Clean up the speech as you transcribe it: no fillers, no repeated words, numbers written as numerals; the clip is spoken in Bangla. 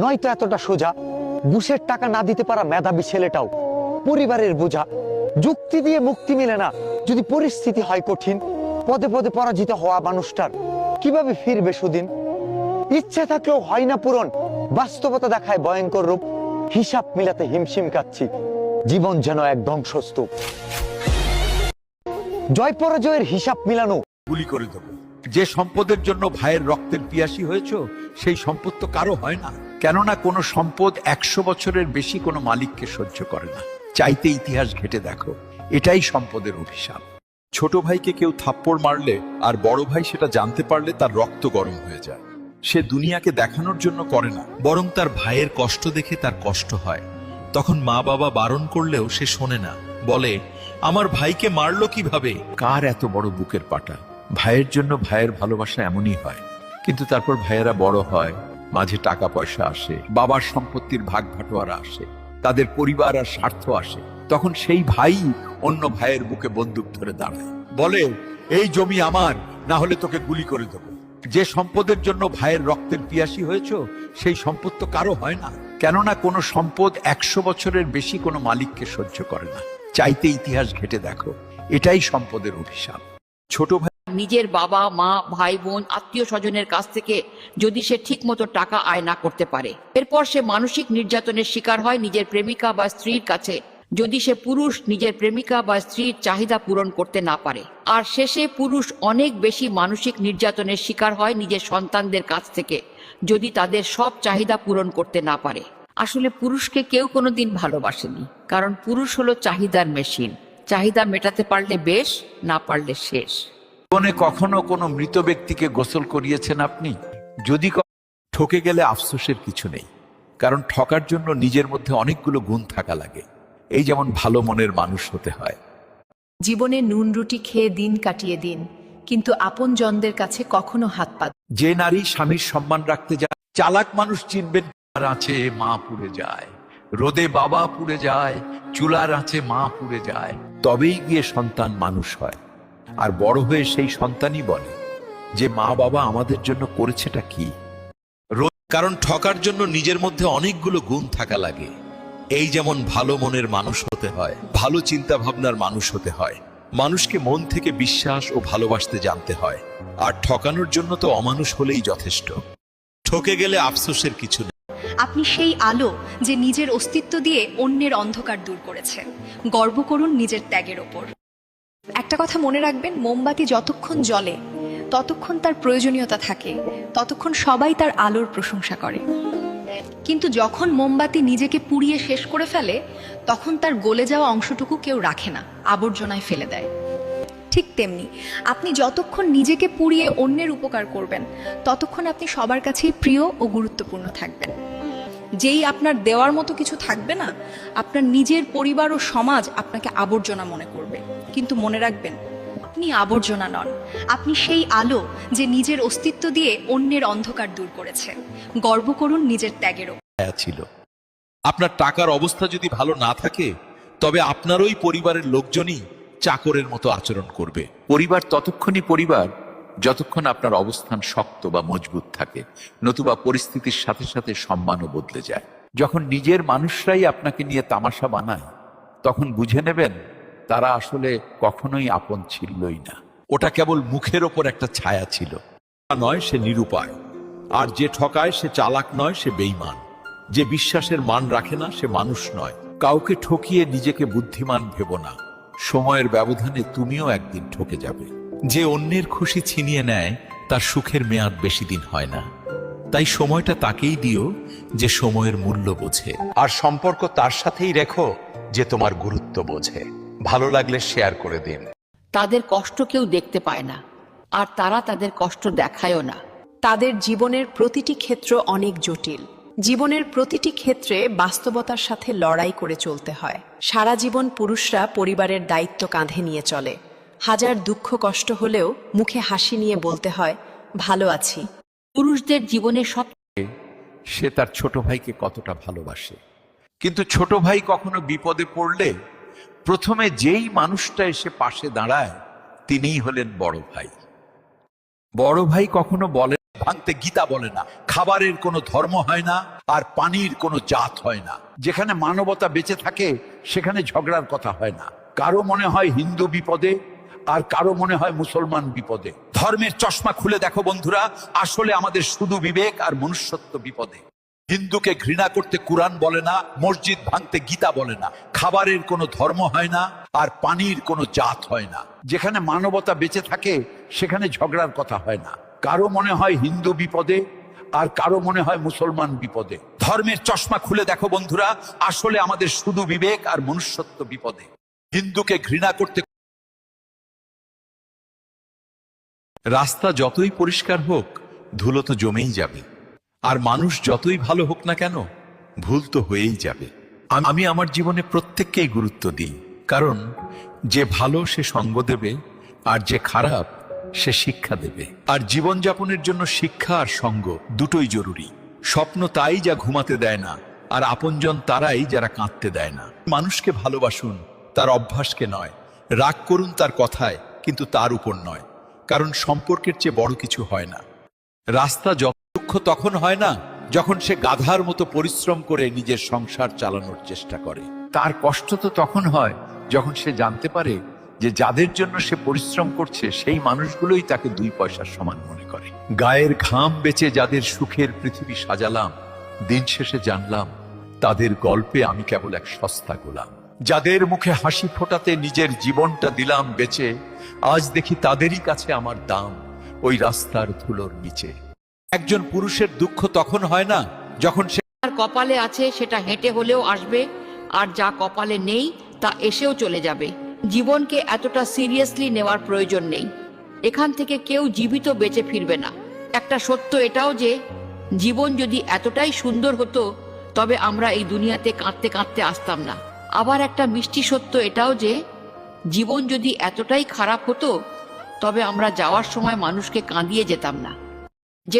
নয়তো এতটা সোজা। ঘুষের টাকা না দিতে পারা মেধাবী ছেলেটাও পরিবারের বোঝা। যুক্তি দিয়ে মুক্তি মেলে না যদি পরিস্থিতি হয় কঠিন। পদে পদে পরাজিত হওয়া মানুষটার কিভাবে ফিরবে সুদিন? ইচ্ছে থাকলেও হয় না পূরণ, বাস্তবতা দেখায় ভয়ঙ্কর রূপ। হিসাব মিলাতে হিমশিম কাচ্ছি, জীবন যেন এক ধ্বংসস্তূপ। জয় পরাজয়ের হিসাব মিলানো। গুলি করে দেবো। যে সম্পদের জন্য ভাইয়ের রক্তের পিয়াসী হয়েছ, সেই সম্পদ তো কারো হয় না। কেননা কোনো সম্পদ 100 বছরের বেশি কোনো মালিককে সহ্য করে না। চাইতে ইতিহাস ঘেটে দেখো, এটাই সম্পদের অভিশাপ। ছোট ভাইকে কেউ থাপ্পড় মারলে আর বড় ভাই সেটা জানতে পারলে তার রক্ত গরম হয়ে যায়। সে দুনিয়াকে দেখানোর জন্য করে না, বরং তার ভাইয়ের কষ্ট দেখে তার কষ্ট হয়। তখন মা বাবা বারণ করলেও সে শোনে না, বলে আমার ভাইকে মারলো কিভাবে? কার এত বড় বুকের পাটা? ভাইয়ের জন্য ভাইয়ের ভালোবাসা এমনই হয়। কিন্তু তারপর ভাইয়েরা বড় হয়, মাঝে টাকা পয়সা আসে, বাবার সম্পত্তির ভাগ ভাটোয়ারা আসে, তাদের পরিবার আর স্বার্থ আসে। তখন সেই ভাই অন্য ভাইয়ের বুকে বন্দুক ধরে দাঁড়ায়, বলে এই জমি আমার, না হলে তোকে গুলি করে দেবো। যে সম্পদের জন্য ভাইয়ের রক্তের পিয়াসী হয়েছ, সেই সম্পদ তো কারো হয় না। কেননা কোনো সম্পদ 100 বছরের বেশি কোনো মালিককে সহ্য করে না। চাইতে ইতিহাস ঘেটে দেখো, এটাই সম্পদের অভিশাপ। ছোট ভাই নিজের বাবা মা ভাই বোন আত্মীয় স্বজনের কাছ থেকে যদি সে ঠিক মতো টাকা আয় না করতে পারে, এরপর সে মানসিক নির্যাতনের শিকার হয় নিজের প্রেমিকা বা স্ত্রীর কাছে যদি সে পুরুষ নিজের প্রেমিকা বা স্ত্রীর চাহিদা পূরণ করতে না পারে। আর শেষে পুরুষ অনেক বেশি মানসিক নির্যাতনের শিকার হয় নিজের সন্তানদের কাছ থেকে যদি তাদের সব চাহিদা পূরণ করতে না পারে। আসলে পুরুষকে কেউ কোনোদিন ভালোবাসেনি, কারণ পুরুষ হলো চাহিদার মেশিন। চাহিদা মেটাতে পারলে বেশ, না পারলে শেষ। জীবনে কখনো কোনো মৃত ব্যক্তিকে গোসল করিয়েছেন আপনি? যদি ঠকে গেলে আফসোসের কিছু নেই, কারণ ঠকার জন্য নিজের মধ্যে অনেকগুলো গুণ থাকা লাগে। এই যেমন ভালো মনের মানুষ হতে হয়। জীবনে নুন রুটি খেয়ে দিন কাটিয়ে দিন, কিন্তু আপন জনদের কাছে কখনো হাত পা। যে নারী স্বামীর সম্মান রাখতে যায়, চালাক মানুষ চিনবেন। আর আছে মা পুড়ে যায়, রোদে বাবা পুড়ে যায়, চুলার আছে মা পুড়ে যায়, তবেই গিয়ে সন্তান মানুষ হয়। আর বড় হয়ে সেই সন্তানই বলে যে মা বাবা আমাদের জন্য করেছেটা কি। কারণ ঠকার জন্য নিজের মধ্যে অনেকগুলো গুণ থাকা লাগে। এই যেমন ভালো মনের মানুষ হতে হয়, ভালো চিন্তা ভাবনার মানুষ হতে হয়, মানুষকে মন থেকে বিশ্বাস ও ভালোবাসতে জানতে হয়। আর ঠকানোর জন্য তো অমানুষ হলেই যথেষ্ট। ঠকে গেলে আফসোসের কিছু নেই। আপনি সেই আলো যে নিজের অস্তিত্ব দিয়ে অন্যের অন্ধকার দূর করেছে। গর্ব করুন নিজের ত্যাগের ওপর। একটা কথা মনে রাখবেন, মোমবাতি যতক্ষণ জ্বলে ততক্ষণ তার প্রয়োজনীয়তা থাকে, ততক্ষণ সবাই তার আলোর প্রশংসা করে। কিন্তু যখন মোমবাতি নিজেকে পুড়িয়ে শেষ করে ফেলে, তখন তার গলে যাওয়া অংশটুকু কেউ রাখে না, আবর্জনায় ফেলে দেয়। ঠিক তেমনি আপনি যতক্ষণ নিজেকে পুড়িয়ে অন্যের উপকার করবেন, ততক্ষণ আপনি সবার কাছেই প্রিয় ও গুরুত্বপূর্ণ থাকবেন। যেই আপনার দেওয়ার মতো কিছু থাকবে না, আপনার নিজের পরিবার ও সমাজ আপনাকে আবর্জনা মনে করবে। কিন্তু মনে রাখবেন, আপনি আবর্জনা নন, আপনি সেই আলো যে নিজের অস্তিত্ব দিয়ে অন্যের অন্ধকার দূর করেছে। গর্ব করুন নিজের ত্যাগের ওপর। ছিল আপনার টাকার অবস্থা যদি ভালো না থাকে, তবে আপনারই পরিবারের লোকজনই চাকরের মতো আচরণ করবে। পরিবার ততক্ষণই পরিবার যতক্ষণ আপনার অবস্থান শক্ত বা মজবুত থাকে, নতুবা পরিস্থিতির সাথে সাথে সম্মানও বদলে যায়। যখন নিজের মানুষরাই আপনাকে নিয়ে তামাশা বানায়, তখন বুঝে নেবেন তারা আসলে কখনোই আপন ছিলই না। ওটা কেবল মুখের ওপর একটা ছায়া ছিল। নয় সে নিরুপায়, আর যে ঠকায় সে চালাক নয়, সে বেঈমান। যে বিশ্বাসের মান রাখে না, সে মানুষ নয়। কাউকে ঠকিয়ে নিজেকে বুদ্ধিমান ভেবো না, সময়ের ব্যবধানে তুমিও একদিন ঠকে যাবে। যে অন্যের খুশি ছিনিয়ে নেয়, তার সুখের মেয়াদ বেশি দিন হয় না। তাই সময়টা তাকেই দিও যে সময়ের মূল্য বোঝে। আর সম্পর্ক তার সাথেই রেখো যে তোমার গুরুত্ব বোঝে। ভালো লাগলে শেয়ার করে দিন। তাদের কষ্ট কেউ দেখতে পায় না, আর তারা তাদের কষ্ট দেখায়ও না। তাদের জীবনের প্রতিটি ক্ষেত্র অনেক জটিল। জীবনের প্রতিটি ক্ষেত্রে বাস্তবতার সাথে লড়াই করে চলতে হয়। সারা জীবন পুরুষরা পরিবারের দায়িত্ব কাঁধে নিয়ে চলে। হাজার দুঃখ কষ্ট হলেও মুখে হাসি নিয়ে বলতে হয়, ভালো আছি। পুরুষদের জীবনে সব সে তার ছোট ভাইকে কতটা ভালোবাসে। কিন্তু ছোট ভাই কখনো বিপদে পড়লে প্রথমে যেই মানুষটা এসে পাশে দাঁড়ায়, তিনিই হলেন বড় ভাই। বড় ভাই কখনো বলে ভাঙতে গীতা বলে না, খাবারের কোনো ধর্ম হয় না, আর পানির কোনো জাত হয় না। যেখানে মানবতা বেঁচে থাকে সেখানে ঝগড়ার কথা হয় না। কারো মনে হয় হিন্দু বিপদে, আর কারো মনে হয় মুসলমান বিপদে। ধর্মের চশমা খুলে দেখো বন্ধুরা, আসলে আমাদের শুধু বিবেক আর মনুষ্যত্ব বিপদে। হিন্দুকে ঘৃণা করতে কুরআন বলে না, মসজিদ ভাঙতে গীতা বলে না, খাবারের কোনো ধর্ম হয় না, আর পানির কোনো জাত হয় না। যেখানে মানবতা বেঁচে থাকে সেখানে ঝগড়ার কথা হয় না। কারো মনে হয় হিন্দু বিপদে, আর কারো মনে হয় মুসলমান বিপদে। ধর্মের চশমা খুলে দেখো বন্ধুরা, আসলে আমাদের শুধু বিবেক আর মনুষ্যত্ব বিপদে। হিন্দুকে ঘৃণা করতে রাস্তা যতই পরিষ্কার হোক, ধুলো তো জমেই যাবে। আর মানুষ যতই ভালো হোক না কেন, ভুল তো হয়েই যাবে। আমি আমার জীবনে প্রত্যেককেই গুরুত্ব দিই, কারণ যে ভালো সে সঙ্গ দেবে, আর যে খারাপ সে শিক্ষা দেবে। আর জীবনযাপনের জন্য শিক্ষা আর সঙ্গ দুটোই জরুরি। স্বপ্ন তাই যা ঘুমাতে দেয় না, আর আপনজন তারাই যারা কাঁদতে দেয় না। মানুষকে ভালোবাসুন, তার অভ্যাসকে নয়। রাগ করুন তার কথায়, কিন্তু তার উপর নয়, কারণ সম্পর্কের চেয়ে বড় কিছু হয় না। রাস্তা যত দুঃখ তখন হয় না যখন সে গাধার মতো পরিশ্রম করে নিজের সংসার চালানোর চেষ্টা করে। তার কষ্ট তো তখন হয় যখন সে জানতে পারে যে যাদের জন্য সে পরিশ্রম করছে সেই মানুষগুলোই তাকে 2 পয়সার সমান মনে করে। গায়ের ঘাম বেচে যাদের সুখের পৃথিবী সাজালাম, দিন শেষে জানলাম তাদের গল্পে আমি কেবল এক সস্তা গোলাম। যাদের মুখে হাসি ফোটাতে নিজের জীবনটা দিলাম বেচে, আজ দেখি তাদেরই কাছে আমার দাম ওই রাস্তার ধুলোর নিচে। একজন পুরুষের দুঃখ তখন হয় না যখন সে তার কপালে আছে সেটা হেঁটে হলেও আসবে, আর যা কপালে নেই তা এসেও চলে যাবে। জীবনকে এতটা সিরিয়াসলি নেওয়ার প্রয়োজন নেই। এখান থেকে কেউ জীবিত বেঁচে ফিরবে না। একটা সত্য এটাও যে জীবন যদি এতটাই সুন্দর হতো তবে আমরা এই দুনিয়াতে কাঁদতে কাঁদতে আসতাম না। আবার একটা মিষ্টি সত্য এটাও যে জীবন যদি এতটাই খারাপ হতো তবে আমরা যাওয়ার সময় মানুষকে কাঁদিয়ে যেতাম না।